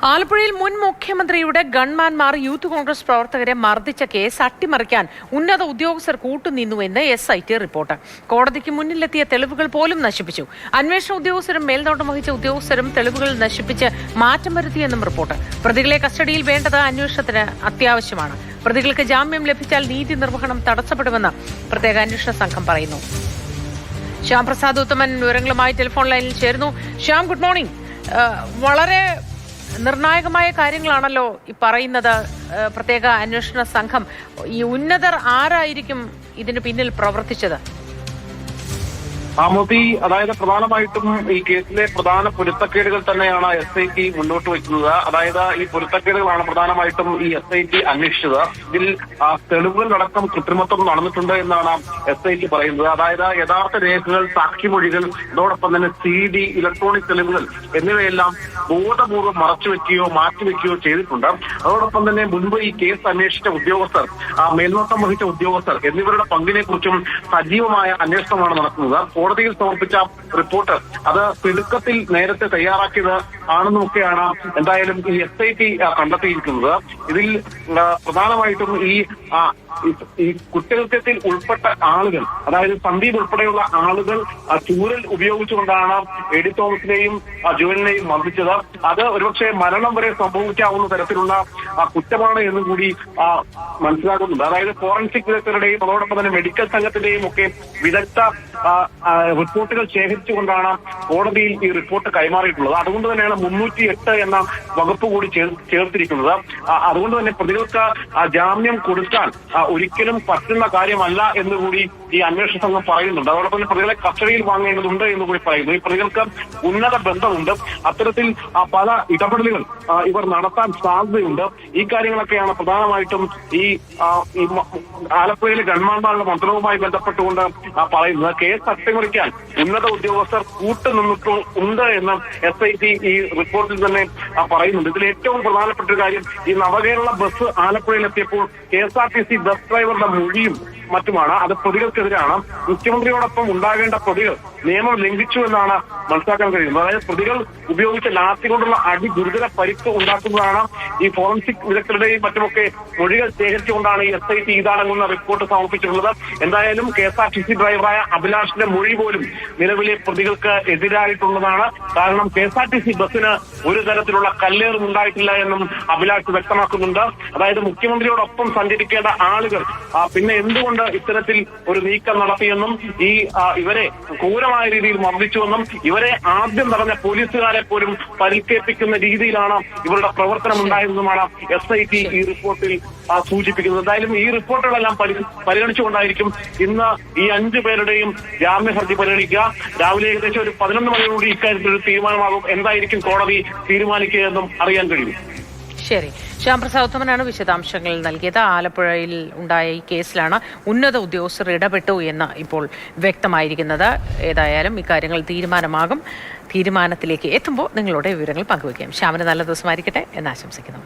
ആലപ്പുഴയിൽ മുൻ മുഖ്യമന്ത്രിയുടെ ഗൺമാൻമാർ യൂത്ത് കോൺഗ്രസ് പ്രവർത്തകരെ മർദ്ദിച്ച കേസ് അട്ടിമറിക്കാൻ ഉന്നത ഉദ്യോഗസ്ഥർ കൂട്ടുനിന്നുവെന്ന് SIT റിപ്പോർട്ട്. കോടതിക്ക് മുന്നിലെത്തിയ തെളിവുകൾ പോലും നശിപ്പിച്ചു. അന്വേഷണ ഉദ്യോഗസ്ഥരും മേൽനോട്ടം വഹിച്ച ഉദ്യോഗസ്ഥരും തെളിവുകൾ നശിപ്പിച്ച് മാറ്റം വരുത്തിയെന്നും റിപ്പോർട്ട്. പ്രതികളെ കസ്റ്റഡിയിൽ വേണ്ടത് അന്വേഷണത്തിന് അത്യാവശ്യമാണ്. പ്രതികൾക്ക് ജാമ്യം ലഭിച്ചാൽ നീതി നിർവഹണം തടസ്സപ്പെടുമെന്ന് പ്രത്യേക അന്വേഷണ സംഘം പറയുന്നു. ശ്യാം പ്രസാദ് ഉത്തമൻ വിവരങ്ങളുമായി ടെലിഫോൺ ലൈനിൽ ചേരുന്നു. Shyam, good morning. വളരെ നിർണായകമായ കാര്യങ്ങളാണല്ലോ ഈ പറയുന്നത്. പ്രത്യേക അന്വേഷണ സംഘം, ഈ ഉന്നതർ ആരായിരിക്കും ഇതിന് പിന്നിൽ പ്രവർത്തിച്ചത്? മോദി, അതായത് പ്രധാനമായിട്ടും ഈ കേസിലെ പ്രധാന പൊരുത്തക്കേടുകൾ തന്നെയാണ് SIT മുന്നോട്ട് വയ്ക്കുന്നത്. അതായത് ഈ പൊരുത്തക്കേടുകളാണ് പ്രധാനമായിട്ടും ഈ SIT അന്വേഷിച്ചത്. ഇതിൽ തെളിവുകളടക്കം കൃത്രിമത്വം നടന്നിട്ടുണ്ട് എന്നാണ് SIT പറയുന്നത്. അതായത് യഥാർത്ഥ രേഖകൾ, സാക്ഷിമൊഴികൾ, അതോടൊപ്പം തന്നെ CD, ഇലക്ട്രോണിക് തെളിവുകൾ എന്നിവയെല്ലാം ബോധപൂർവ്വം മറച്ചുവെക്കുകയോ മാറ്റിവെക്കുകയോ ചെയ്തിട്ടുണ്ട്. അതോടൊപ്പം തന്നെ മുൻപ് ഈ കേസ് അന്വേഷിച്ച ഉദ്യോഗസ്ഥർ, മേൽനോട്ടം വഹിച്ച ഉദ്യോഗസ്ഥർ എന്നിവരുടെ പങ്കിനെ കുറിച്ചും സജീവമായ അന്വേഷണമാണ് നടക്കുന്നത്. കോടതിയിൽ സമർപ്പിച്ച റിപ്പോർട്ട് അത് തിടുക്കത്തിൽ നേരത്തെ തയ്യാറാക്കിയത് ആണെന്നൊക്കെയാണ് എന്തായാലും ഈ SIT കണ്ടെത്തിയിരിക്കുന്നത്. ഇതിൽ പ്രധാനമായിട്ടും ഈ കുറ്റകൃത്യത്തിൽ ഉൾപ്പെട്ട ആളുകൾ, അതായത് സന്ദീപ് ഉൾപ്പെടെയുള്ള ആളുകൾ ചൂരൽ ഉപയോഗിച്ചുകൊണ്ടാണ് എഡി തോമസിനെയും ജുവലിനെയും മർദ്ദിച്ചത്. അത് ഒരുപക്ഷെ മരണം വരെ സംഭവിക്കാവുന്ന തരത്തിലുള്ള കുറ്റമാണ് എന്നും കൂടി മനസ്സിലാക്കുന്നുണ്ട്. അതായത് ഫോറൻസിക് വിദഗ്ധരുടെയും അതോടൊപ്പം തന്നെ മെഡിക്കൽ സംഘത്തിന്റെയും ഒക്കെ വിദഗ്ധ റിപ്പോർട്ടുകൾ ശേഖരിച്ചുകൊണ്ടാണ് കോടതിയിൽ ഈ റിപ്പോർട്ട് കൈമാറിയിട്ടുള്ളത്. അതുകൊണ്ട് തന്നെയാണ് 308 എന്ന വകുപ്പ് കൂടി ചേർത്തിരിക്കുന്നത്. അതുകൊണ്ട് തന്നെ പ്രതികൾക്ക് ജാമ്യം കൊടുക്കാൻ ഒരിക്കലും പറ്റുന്ന കാര്യമല്ല എന്നുകൂടി ഈ അന്വേഷണ സംഘം പറയുന്നുണ്ട്. അതോടൊപ്പം തന്നെ പ്രതികളെ കസ്റ്റഡിയിൽ വാങ്ങേണ്ടതുണ്ട് എന്നുകൂടി പറയുന്നു. ഈ പ്രതികൾക്ക് ഉന്നത ബന്ധമുണ്ട്. അത്തരത്തിൽ പല ഇടപെടലുകൾ ഇവർ നടത്താൻ സാധ്യതയുണ്ട്. ഈ കാര്യങ്ങളൊക്കെയാണ് പ്രധാനമായിട്ടും ഈ ആലപ്പുഴയിലെ ഗൺമാൻമാരുടെ മന്ത്രവുമായി ബന്ധപ്പെട്ടുകൊണ്ട് പറയുന്നത്. കേസ് അട്ടിമറിക്കാൻ ഉന്നത ഉദ്യോഗസ്ഥർ കൂട്ടുനിന്നിട്ടുണ്ട് എന്ന് SIT ഈ റിപ്പോർട്ടിൽ തന്നെ പറയുന്നുണ്ട്. ഇതിൽ ഏറ്റവും പ്രധാനപ്പെട്ട ഒരു കാര്യം, ഈ നവകേരള ബസ് ആലപ്പുഴയിലെത്തിയപ്പോൾ KSRTC ബസ് ഡ്രൈവറുടെ മൊഴിയും മറ്റുമാണ്. അത് പ്രതികൾക്കെതിരാണ്. മുഖ്യമന്ത്രിയോടൊപ്പം ഉണ്ടാകേണ്ട പ്രതികൾ നിയമം ലംഘിച്ചു എന്നാണ് മനസ്സിലാക്കാൻ കഴിയുന്നത്. അതായത് പ്രതികൾ ഉപയോഗിച്ച ലാത്തി കൊണ്ടുള്ള അടി ഗുരുതര പരിക്ക് ഉണ്ടാക്കുന്നതാണ്. ഈ ഫോറൻസിക് വിദഗ്ധരുടെയും മറ്റുമൊക്കെ മൊഴികൾ ശേഖരിച്ചുകൊണ്ടാണ് ഈ SIT ഇതടങ്ങുന്ന റിപ്പോർട്ട് സമർപ്പിച്ചിട്ടുള്ളത്. എന്തായാലും KSRTC ഡ്രൈവറായ അഭിലാഷിന്റെ മൊഴി പോലും നിലവിലെ പ്രതികൾക്ക് എതിരായിട്ടുള്ളതാണ്. കാരണം KSRTC ബസ്സിന് ഒരു തരത്തിലുള്ള കല്ലേറും ഉണ്ടായിട്ടില്ല എന്നും അഭിലാഷ് വ്യക്തമാക്കുന്നുണ്ട്. അതായത് മുഖ്യമന്ത്രിയോടൊപ്പം സഞ്ചരിക്കേണ്ട ആളുകൾ പിന്നെ എന്തുകൊണ്ട് ഇത്തരത്തിൽ ഒരു നീക്കം നടത്തിയെന്നും ഇവരെ ക്രൂരമായ രീതിയിൽ മർദ്ദിച്ചുവെന്നും ഇവരെ ആദ്യം നടന്ന പോലീസുകാരെ പോലും പരിക്കേൽപ്പിക്കുന്ന രീതിയിലാണ് ഇവരുടെ പ്രവർത്തനം ഉണ്ടായതെന്നുമാണ് SIT ഈ റിപ്പോർട്ടിൽ സൂചിപ്പിക്കുന്നത്. എന്തായാലും ഈ റിപ്പോർട്ടുകളെല്ലാം പരിഗണിച്ചുകൊണ്ടായിരിക്കും ഇന്ന് ഈ 5 പേരുടെയും ജാമ്യ ഹർജി പരിഗണിക്കുക. രാവിലെ ഏകദേശം ഒരു 11 മണിയോടുകൂടി ഇക്കാര്യത്തിൽ ഒരു തീരുമാനമാകും. എന്തായിരിക്കും കോടതി തീരുമാനിക്കുക എന്നും അറിയാൻ കഴിയും. ശരി, ശ്യാം പ്രസാദ് ഉത്തമനാണ് വിശദാംശങ്ങൾ നൽകിയത്. ആലപ്പുഴയിൽ ഉണ്ടായ ഈ കേസിലാണ് ഉന്നത ഉദ്യോഗസ്ഥർ ഇടപെട്ടു എന്ന് ഇപ്പോൾ വ്യക്തമായിരിക്കുന്നത്. ഏതായാലും ഇക്കാര്യങ്ങൾ തീരുമാനത്തിലേക്ക് എത്തുമ്പോൾ നിങ്ങളുടെ വിവരങ്ങൾ പങ്കുവയ്ക്കാം. ശ്യാമിന് നല്ല ദിവസമായിരിക്കട്ടെ എന്ന് ആശംസിക്കുന്നു.